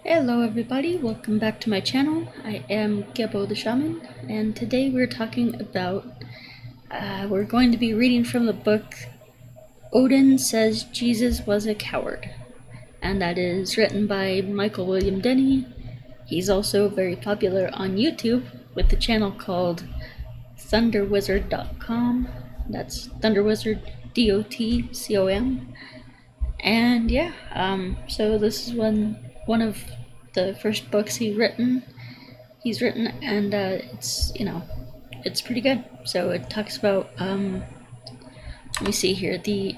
Hello everybody, welcome back to my channel. I am Gebo the Shaman, and today we're talking about, we're going to be reading from the book Odin Says Jesus Was a Coward, and that is written by Michael William Denney. He's also very popular on YouTube with the channel called thunderwizard.com. That's thunderwizard.com. And yeah, so this is one of the first books he's written, and it's pretty good. So it talks about let me see here, the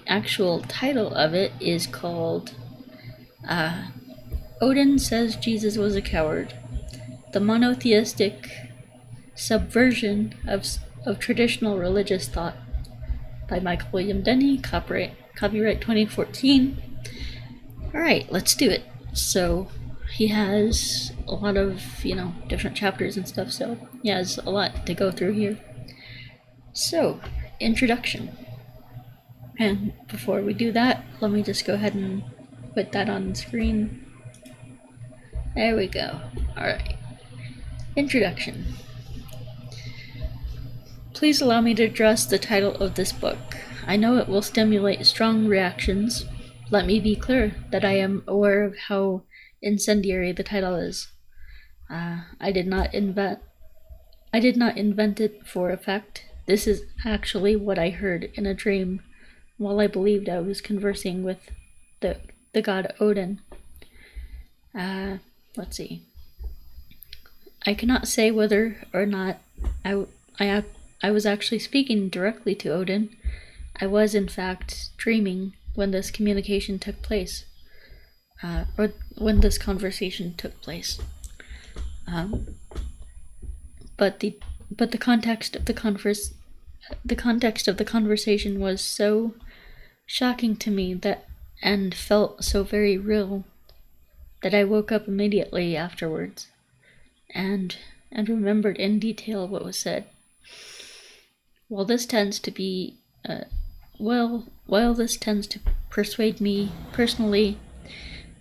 actual title of it is called Odin Says Jesus Was a Coward: The Monotheistic Subversion of Traditional Religious Thought, by Michael William Denney, copyright 2014. Alright, let's do it. So he has a lot of, different chapters and stuff, so he has a lot to go through here. So, introduction. And before we do that, let me just go ahead and put that on the screen. There we go. Alright. Introduction. Please allow me to address the title of this book. I know it will stimulate strong reactions. Let me be clear that I am aware of how incendiary the title is. I did not invent it for effect. This is actually what I heard in a dream while I believed I was conversing with the god Odin. Let's see. I cannot say whether or not I was actually speaking directly to Odin. I was, in fact, dreaming when this communication took place, or when this conversation took place. But the context of the conversation was so shocking to me and felt so very real that I woke up immediately afterwards and remembered in detail what was said. While this tends to persuade me personally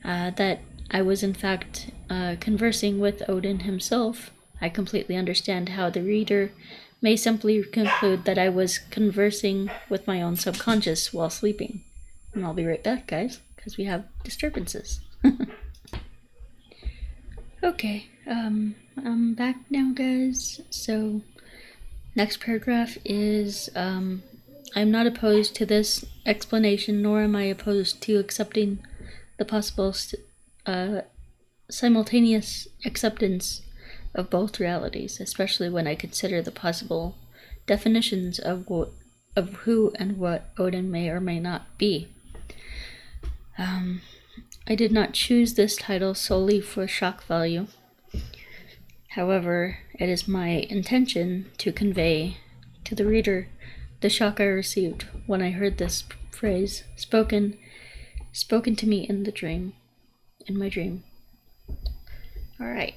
that I was in fact conversing with Odin himself, I completely understand how the reader may simply conclude that I was conversing with my own subconscious while sleeping. And I'll be right back, guys, because we have disturbances. Okay, I'm back now, guys. So next paragraph is, I'm not opposed to this explanation, nor am I opposed to accepting the possible simultaneous acceptance of both realities, especially when I consider the possible definitions of who and what Odin may or may not be. I did not choose this title solely for shock value. However, it is my intention to convey to the reader the shock I received when I heard this phrase spoken to me in my dream. Alright,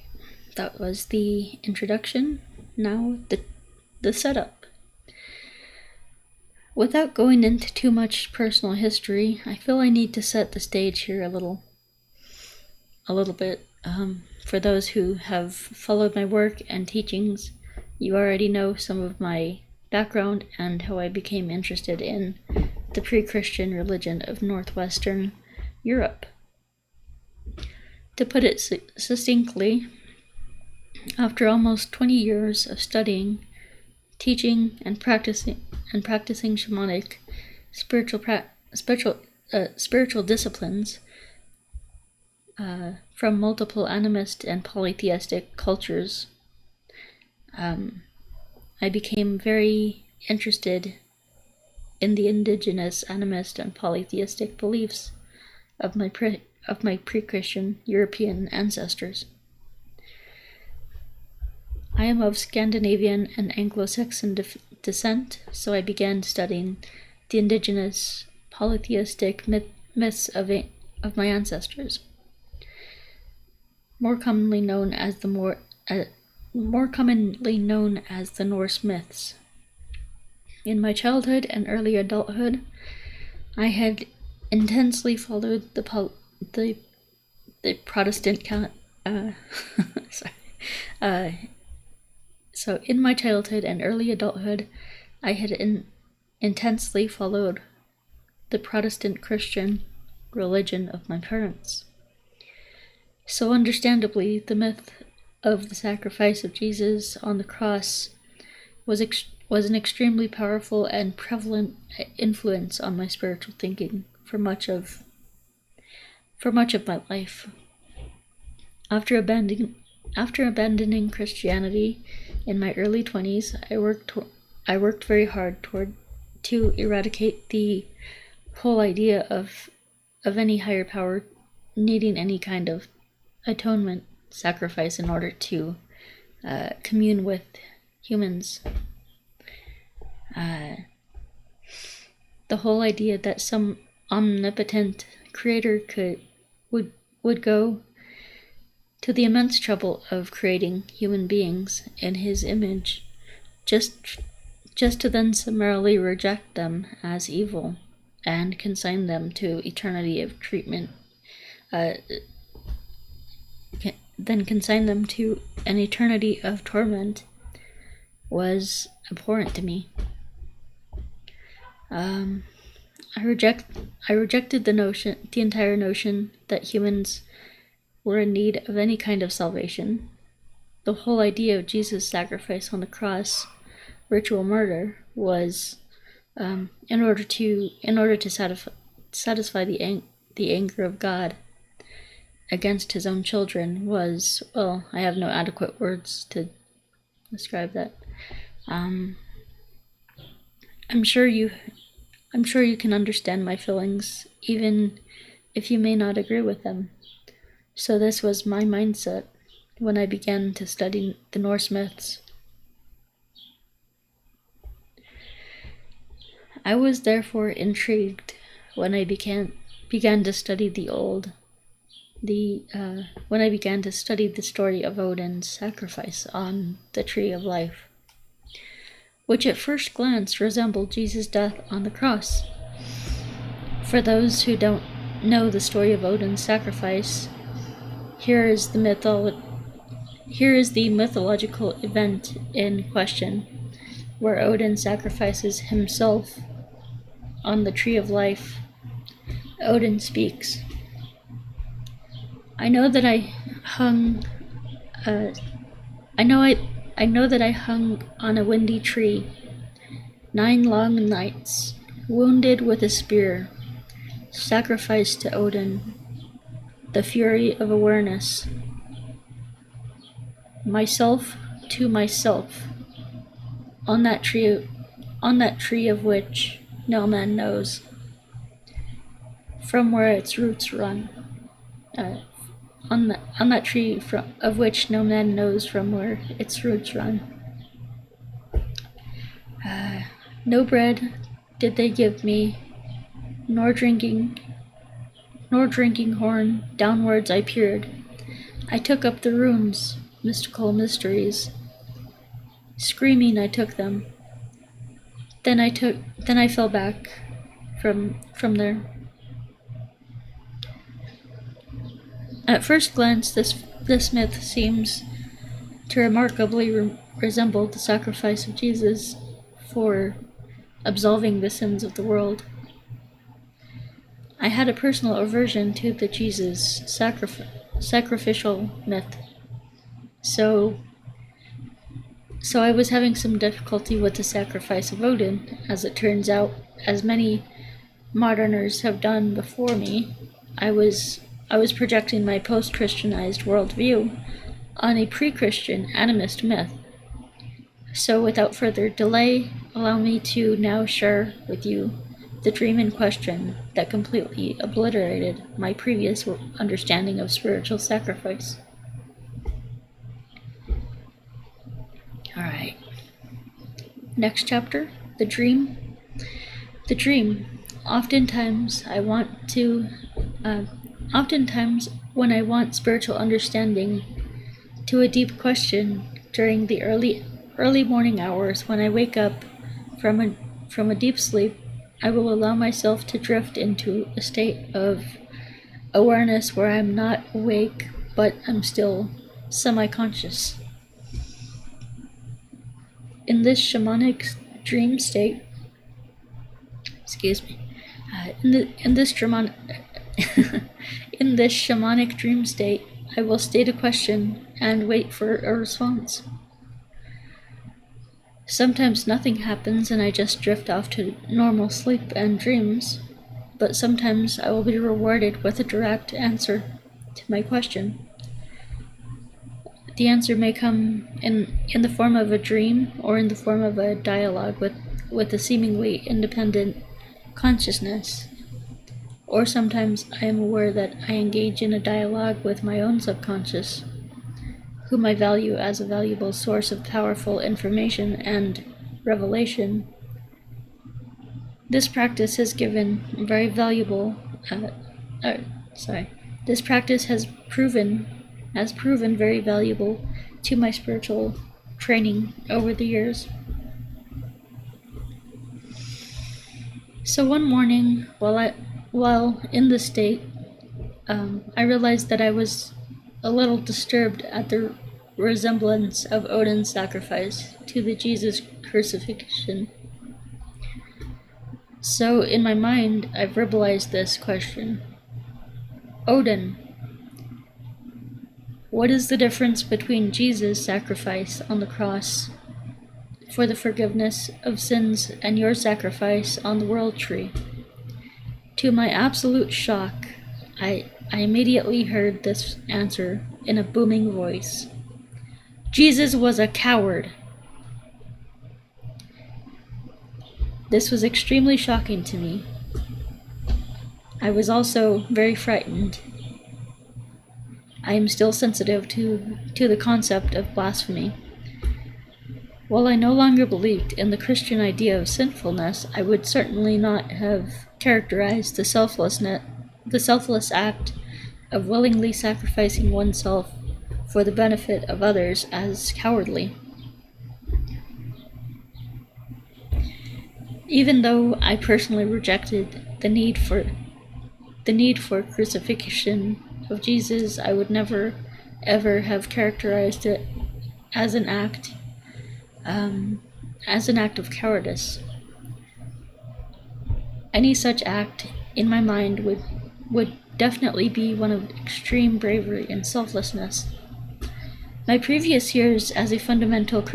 that was the introduction. Now the setup. Without going into too much personal history, I feel I need to set the stage here a little bit. For those who have followed my work and teachings, you already know some of my background and how I became interested in the pre-Christian religion of northwestern Europe. To put it succinctly, after almost 20 years of studying, teaching, and practicing shamanic spiritual disciplines from multiple animist and polytheistic cultures, I became very interested in the indigenous animist and polytheistic beliefs of my pre-Christian European ancestors. I am of Scandinavian and Anglo-Saxon descent, so I began studying the indigenous polytheistic myths of my ancestors, more commonly known as the Norse myths. In my childhood and early adulthood, I had intensely followed the Protestant sorry. So in my childhood and early adulthood, I had intensely followed the Protestant Christian religion of my parents. So understandably, the myth of the sacrifice of Jesus on the cross was an extremely powerful and prevalent influence on my spiritual thinking for much of my life. After abandoning Christianity in my early 20s, I worked very hard to eradicate the whole idea of any higher power needing any kind of atonement sacrifice in order to commune with humans. The whole idea that some omnipotent creator would go to the immense trouble of creating human beings in his image, just to then summarily reject them as evil and consign them to eternity of treatment, then consign them to an eternity of torment, was abhorrent to me. I rejected the entire notion that humans were in need of any kind of salvation. The whole idea of Jesus' sacrifice on the cross, ritual murder, was in order to satisfy the anger of God against his own children was, well, I have no adequate words to describe that. I'm sure you can understand my feelings, even if you may not agree with them. So this was my mindset when I began to study the Norse myths. I was therefore intrigued when I began to study when I began to study the story of Odin's sacrifice on the Tree of Life, which at first glance resembled Jesus' death on the cross. For those who don't know the story of Odin's sacrifice, here is the mythological event in question, where Odin sacrifices himself on the Tree of Life. Odin speaks. I know that I hung on a windy tree 9 long nights, wounded with a spear, sacrificed to Odin, the fury of awareness, myself to myself, on that tree of which no man knows from where its roots run. On that tree of which no man knows from where its roots run. No bread did they give me, nor drinking horn. Downwards I peered. I took up the runes, mystical mysteries. Screaming I took them. Then I fell back from there. At first glance, this myth seems to remarkably resemble the sacrifice of Jesus for absolving the sins of the world. I had a personal aversion to the Jesus sacrificial myth, so I was having some difficulty with the sacrifice of Odin. As it turns out, as many moderners have done before me, I was projecting my post-Christianized worldview on a pre-Christian animist myth. So without further delay, allow me to now share with you the dream in question that completely obliterated my previous understanding of spiritual sacrifice. Alright. Next chapter, the dream. The dream. Oftentimes when I want spiritual understanding to a deep question during the early morning hours when I wake up from a deep sleep, I will allow myself to drift into a state of awareness where I'm not awake, but I'm still semi-conscious. In this shamanic dream state, in this shamanic dream state, I will state a question and wait for a response. Sometimes nothing happens and I just drift off to normal sleep and dreams, but sometimes I will be rewarded with a direct answer to my question. The answer may come in the form of a dream or in the form of a dialogue with a seemingly independent consciousness. Or sometimes I am aware that I engage in a dialogue with my own subconscious, whom I value as a valuable source of powerful information and revelation. This practice has proven very valuable to my spiritual training over the years. So one morning, while in this state, I realized that I was a little disturbed at the resemblance of Odin's sacrifice to the Jesus crucifixion. So in my mind, I verbalized this question. Odin, what is the difference between Jesus' sacrifice on the cross for the forgiveness of sins and your sacrifice on the world tree? To my absolute shock, I immediately heard this answer in a booming voice. Jesus was a coward. This was extremely shocking to me. I was also very frightened. I am still sensitive to the concept of blasphemy. While I no longer believed in the Christian idea of sinfulness, I would certainly not have characterized the selfless act of willingly sacrificing oneself for the benefit of others as cowardly. Even though I personally rejected the need for crucifixion of Jesus, I would never ever have characterized it as an act of cowardice. Any such act, in my mind, would definitely be one of extreme bravery and selflessness. My previous years as a fundamentalist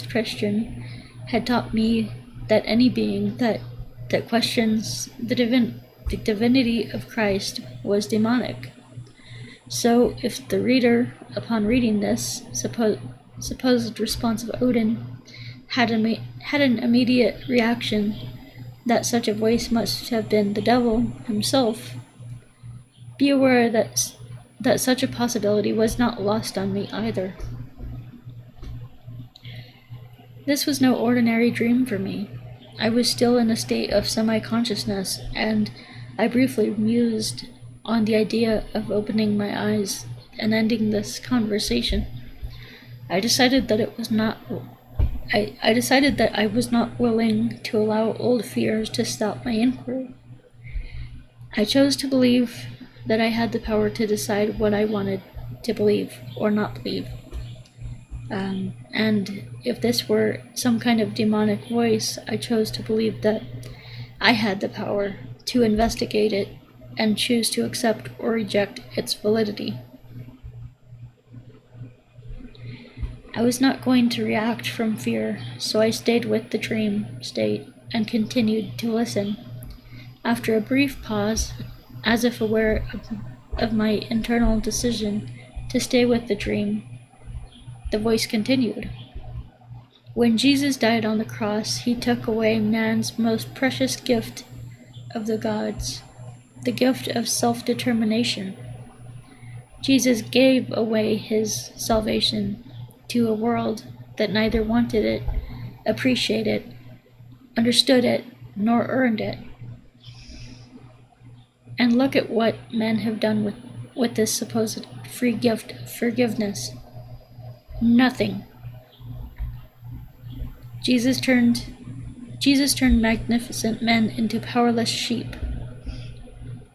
Christian, had taught me that any being that questions the divinity of Christ was demonic. So, if the reader, upon reading this supposed response of Odin, had an immediate reaction that such a voice must have been the devil himself, be aware that such a possibility was not lost on me either. This was no ordinary dream for me. I was still in a state of semi-consciousness, and I briefly mused on the idea of opening my eyes and ending this conversation. I decided that I was not willing to allow old fears to stop my inquiry. I chose to believe that I had the power to decide what I wanted to believe or not believe. And if this were some kind of demonic voice, I chose to believe that I had the power to investigate it and choose to accept or reject its validity. I was not going to react from fear, so I stayed with the dream state and continued to listen. After a brief pause, as if aware of my internal decision to stay with the dream, the voice continued. When Jesus died on the cross, he took away man's most precious gift of the gods, the gift of self-determination. Jesus gave away his salvation to a world that neither wanted it, appreciated it, understood it, nor earned it. And look at what men have done with this supposed free gift of forgiveness. Nothing. Jesus turned magnificent men into powerless sheep.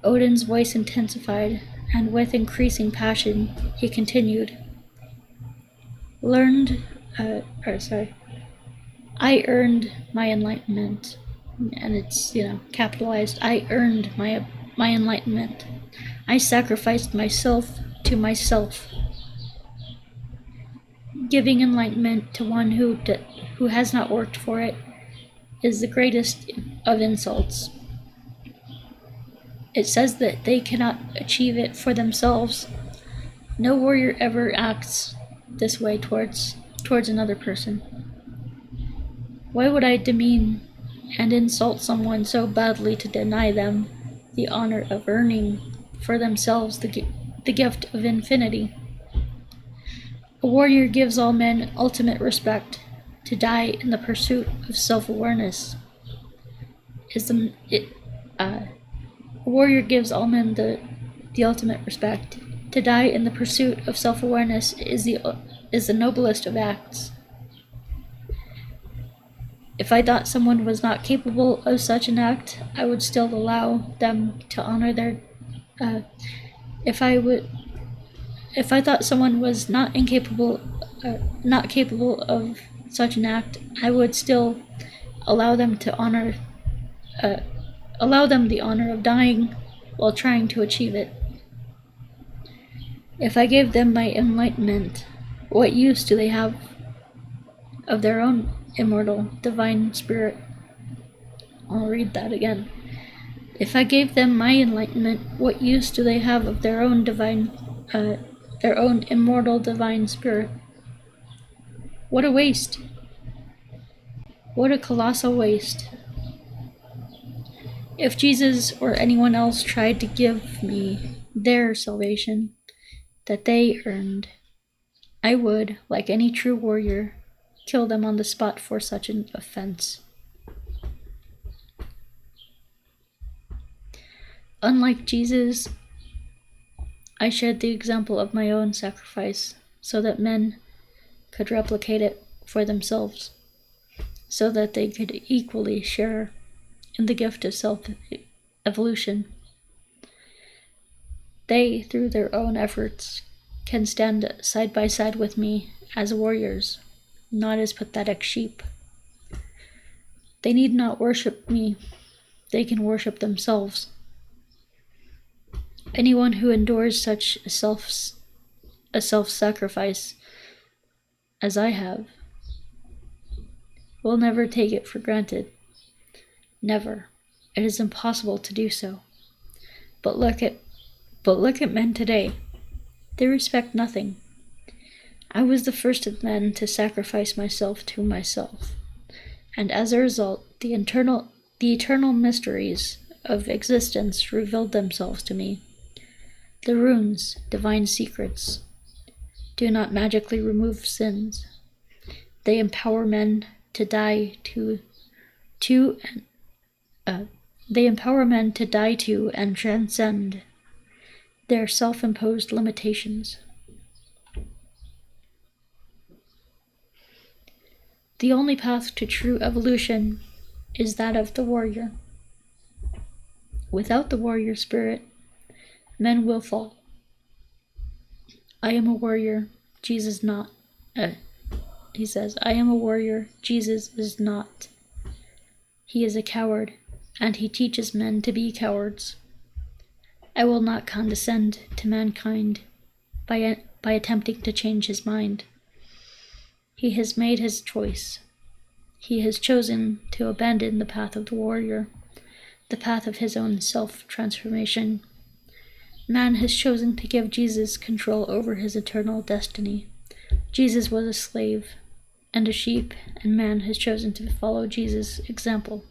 Odin's voice intensified, and with increasing passion, he continued. I earned my enlightenment. And it's, capitalized. I earned my enlightenment. I sacrificed myself to myself. Giving enlightenment to one who has not worked for it is the greatest of insults. It says that they cannot achieve it for themselves. No warrior ever acts this way towards another person. Why would I demean and insult someone so badly to deny them the honor of earning for themselves the gift of infinity? A warrior gives all men ultimate respect. To die in the pursuit of self-awareness a warrior gives all men the ultimate respect. To die in the pursuit of self-awareness is the noblest of acts. If I thought someone was not capable of such an act, I would still allow them to honor their. If I thought someone was not capable of such an act, I would still allow them the honor of dying while trying to achieve it. If I gave them my enlightenment, what use do they have of their own immortal divine spirit? I'll read that again. If I gave them my enlightenment, what use do they have of their own immortal divine spirit? What a waste! What a colossal waste! If Jesus or anyone else tried to give me their salvation that they earned, I would, like any true warrior, kill them on the spot for such an offense. Unlike Jesus, I shared the example of my own sacrifice so that men could replicate it for themselves, so that they could equally share in the gift of self-evolution. They, through their own efforts, can stand side by side with me as warriors, not as pathetic sheep. They need not worship me, they can worship themselves. Anyone who endures such a self-sacrifice as I have will never take it for granted. Never. It is impossible to do so. But look at men today. They respect nothing. I was the first of men to sacrifice myself to myself, and as a result, the eternal mysteries of existence revealed themselves to me. The runes, divine secrets, do not magically remove sins. They empower men to die to and transcend their self-imposed limitations. The only path to true evolution is that of the warrior. Without the warrior spirit, men will fall. I am a warrior, Jesus not. He says, I am a warrior, Jesus is not. He is a coward, and he teaches men to be cowards. I will not condescend to mankind by attempting to change his mind. He has made his choice. He has chosen to abandon the path of the warrior, the path of his own self-transformation. Man has chosen to give Jesus control over his eternal destiny. Jesus was a slave and a sheep, and man has chosen to follow Jesus' example.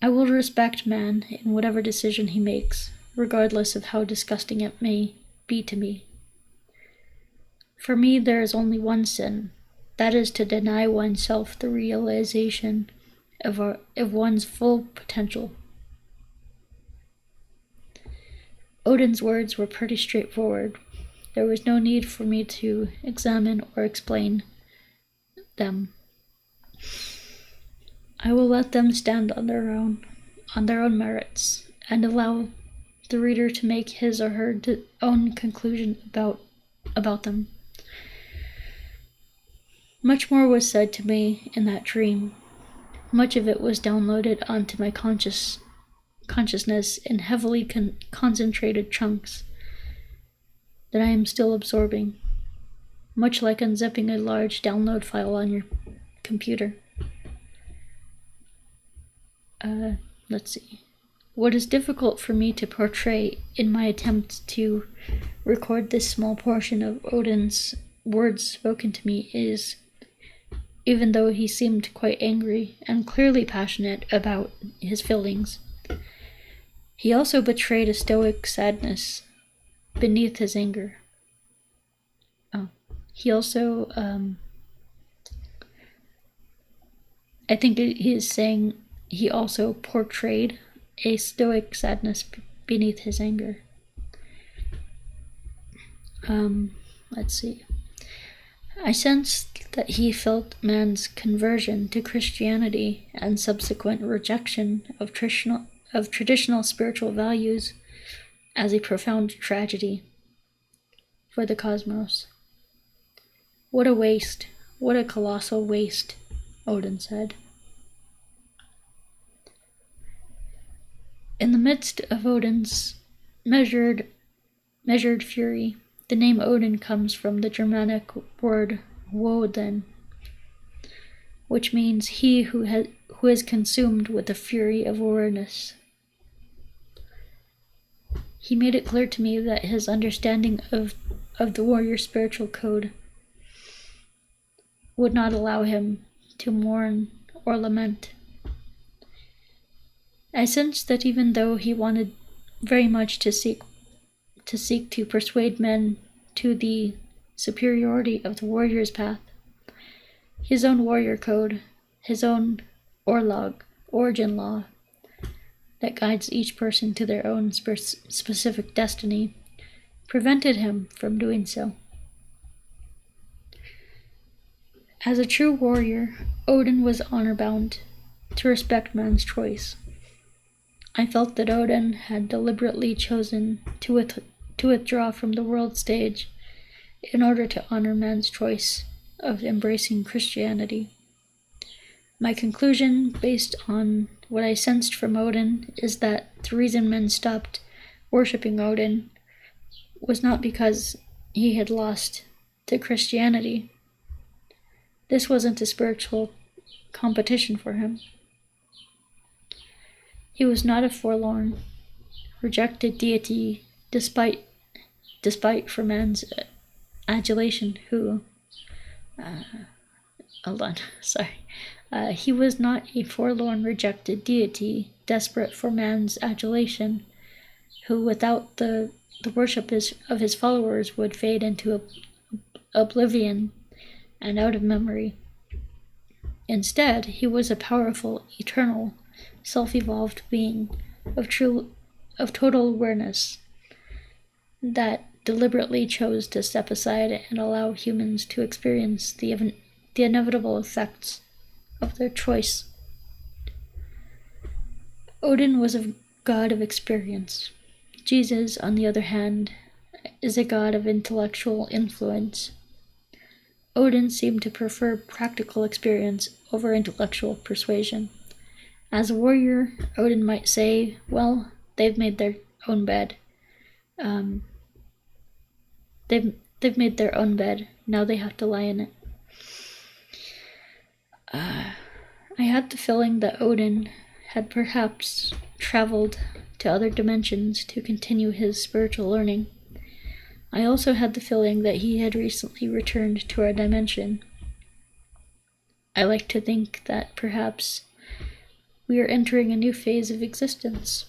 I will respect man in whatever decision he makes, regardless of how disgusting it may be to me. For me, there is only one sin, that is to deny oneself the realization of one's full potential. Odin's words were pretty straightforward. There was no need for me to examine or explain them. I will let them stand on their own merits, and allow the reader to make his or her own conclusion about them. Much more was said to me in that dream. Much of it was downloaded onto my consciousness in heavily concentrated chunks that I am still absorbing, much like unzipping a large download file on your computer. Let's see. What is difficult for me to portray in my attempt to record this small portion of Odin's words spoken to me is, even though he seemed quite angry and clearly passionate about his feelings, he also betrayed a stoic sadness beneath his anger. He also, I think he is saying he also portrayed a stoic sadness beneath his anger. Let's see. I sensed that he felt man's conversion to Christianity and subsequent rejection of traditional spiritual values as a profound tragedy for the cosmos. What a waste, what a colossal waste, Odin said. In the midst of Odin's measured fury, the name Odin comes from the Germanic word Woden, which means he who is consumed with the fury of awareness. He made it clear to me that his understanding of the warrior spiritual code would not allow him to mourn or lament. I sensed that even though he wanted very much to seek to persuade men to the superiority of the warrior's path, his own warrior code, his own origin law, that guides each person to their own specific destiny, prevented him from doing so. As a true warrior, Odin was honor-bound to respect man's choice. I felt that Odin had deliberately chosen to withdraw from the world stage in order to honor man's choice of embracing Christianity. My conclusion, based on what I sensed from Odin, is that the reason men stopped worshipping Odin was not because he had lost to Christianity. This wasn't a spiritual competition for him. He was not a forlorn, rejected deity despite for man's adulation he was not a forlorn, rejected deity desperate for man's adulation, who without the worship of his followers would fade into oblivion and out of memory. Instead, he was a powerful, eternal, self-evolved being of total awareness that deliberately chose to step aside and allow humans to experience the inevitable effects of their choice. Odin was a god of experience. Jesus, on the other hand, is a god of intellectual influence. Odin seemed to prefer practical experience over intellectual persuasion. As a warrior, Odin might say, well, they've made their own bed. They've made their own bed. Now they have to lie in it. I had the feeling that Odin had perhaps traveled to other dimensions to continue his spiritual learning. I also had the feeling that he had recently returned to our dimension. I like to think that perhaps we are entering a new phase of existence,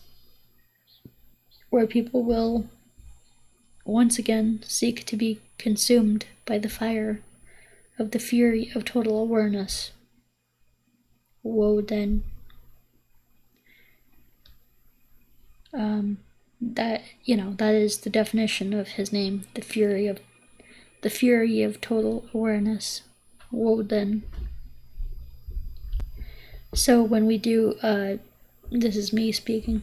where people will once again seek to be consumed by the fire of the fury of total awareness. Woden. That is the definition of his name, the fury of total awareness. Woden. So when we do, this is me speaking,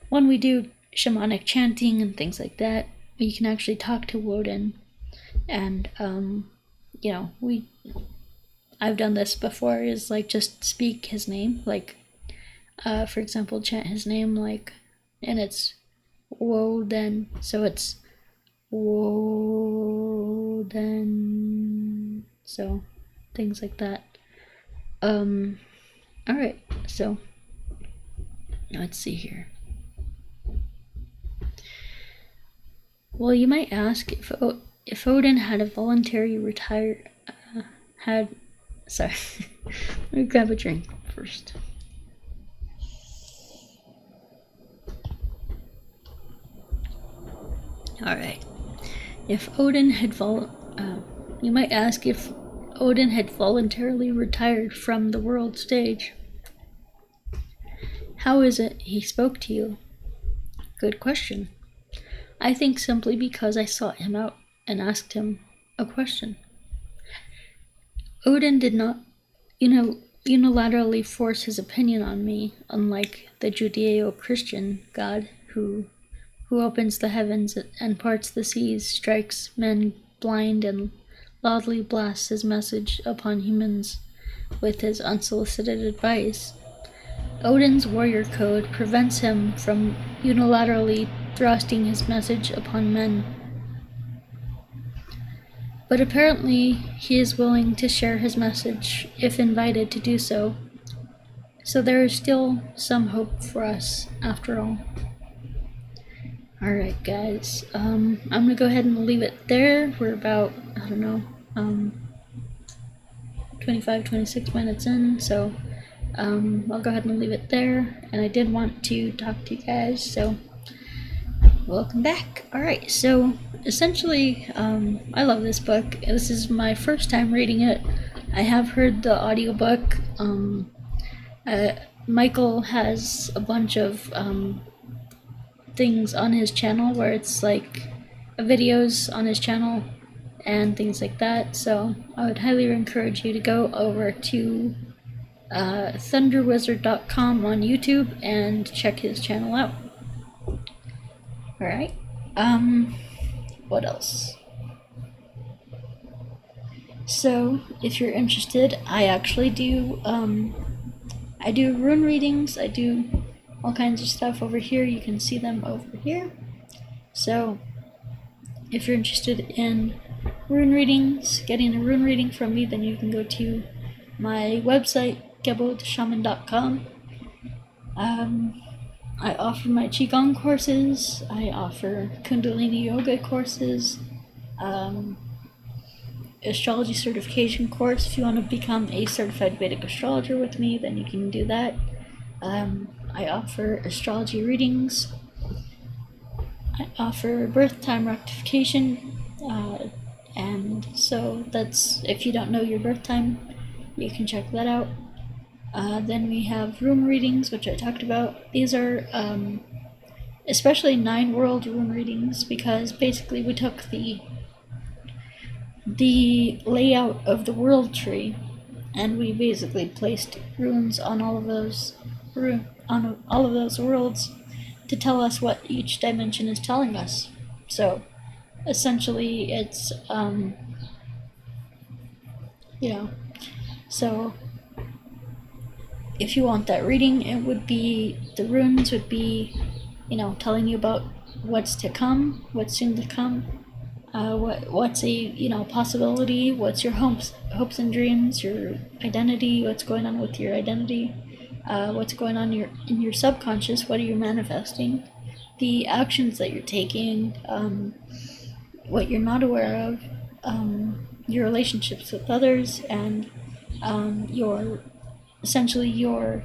when we do shamanic chanting and things like that, you can actually talk to Odin, and you know, I've done this before, is like just speak his name, like for example, chant his name, like, and it's Woden, so it's Woden, so things like that. Alright, so let's see here. Well, you might ask if Odin had a voluntary sorry, let me grab a drink first. Alright, if Odin had you might ask if Odin had voluntarily retired from the world stage. How is it he spoke to you? Good question. I think simply because I sought him out and asked him a question. Odin did not, unilaterally force his opinion on me, unlike the Judeo-Christian God who opens the heavens and parts the seas, strikes men blind, and loudly blasts his message upon humans with his unsolicited advice. Odin's warrior code prevents him from unilaterally thrusting his message upon men. But apparently he is willing to share his message if invited to do so. So there is still some hope for us after all. Alright guys, I'm gonna go ahead and leave it there. We're about, 25-26 minutes in, so I'll go ahead and leave it there. And I did want to talk to you guys, so welcome back. Alright, so essentially, I love this book. This is my first time reading it. I have heard the audiobook. Michael has a bunch of things on his channel where it's like videos on his channel and things like that, so I would highly encourage you to go over to thunderwizard.com on YouTube and check his channel out. Alright, what else? So, if you're interested, I actually do, I do rune readings, I do all kinds of stuff over here. You can see them over here. So, if you're interested in rune readings, getting a rune reading from me, then you can go to my website, gebo.shaman.com. I offer my Qigong courses, I offer Kundalini Yoga courses, Astrology certification course. If you want to become a certified Vedic astrologer with me, then you can do that. I offer astrology readings. I offer birth time rectification, and so that's, if you don't know your birth time, you can check that out. Then we have rune readings, which I talked about. These are especially 9 world rune readings, because basically we took the layout of the world tree and we basically placed runes on all of those worlds to tell us what each dimension is telling us. So essentially it's so if you want that reading, it would be, the runes would be, telling you about what's to come, what's soon to come, what's a possibility, what's your hopes and dreams, your identity, what's going on with your identity, what's going on in your subconscious, what are you manifesting, the actions that you're taking, what you're not aware of, your relationships with others, and essentially your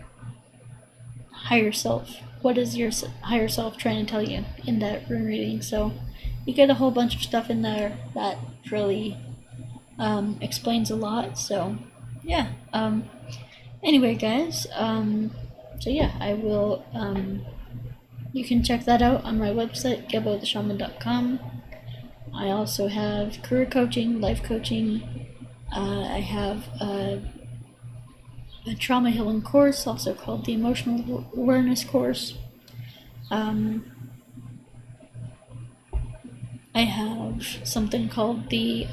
higher self. What is your higher self trying to tell you in that rune reading? So you get a whole bunch of stuff in there that really explains a lot. So yeah. Anyway, guys. So yeah, I will. You can check that out on my website, gebo.shaman.com. I also have career coaching, life coaching. I have a trauma healing course, also called the Emotional Awareness course. I have something called the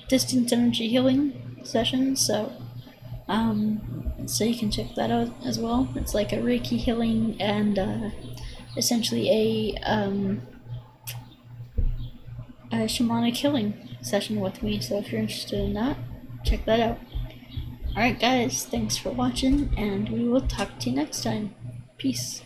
distance energy healing session, so you can check that out as well. It's like a Reiki healing and essentially a shamanic healing session with me. So if you're interested in that, check that out. Alright guys, thanks for watching, and we will talk to you next time. Peace.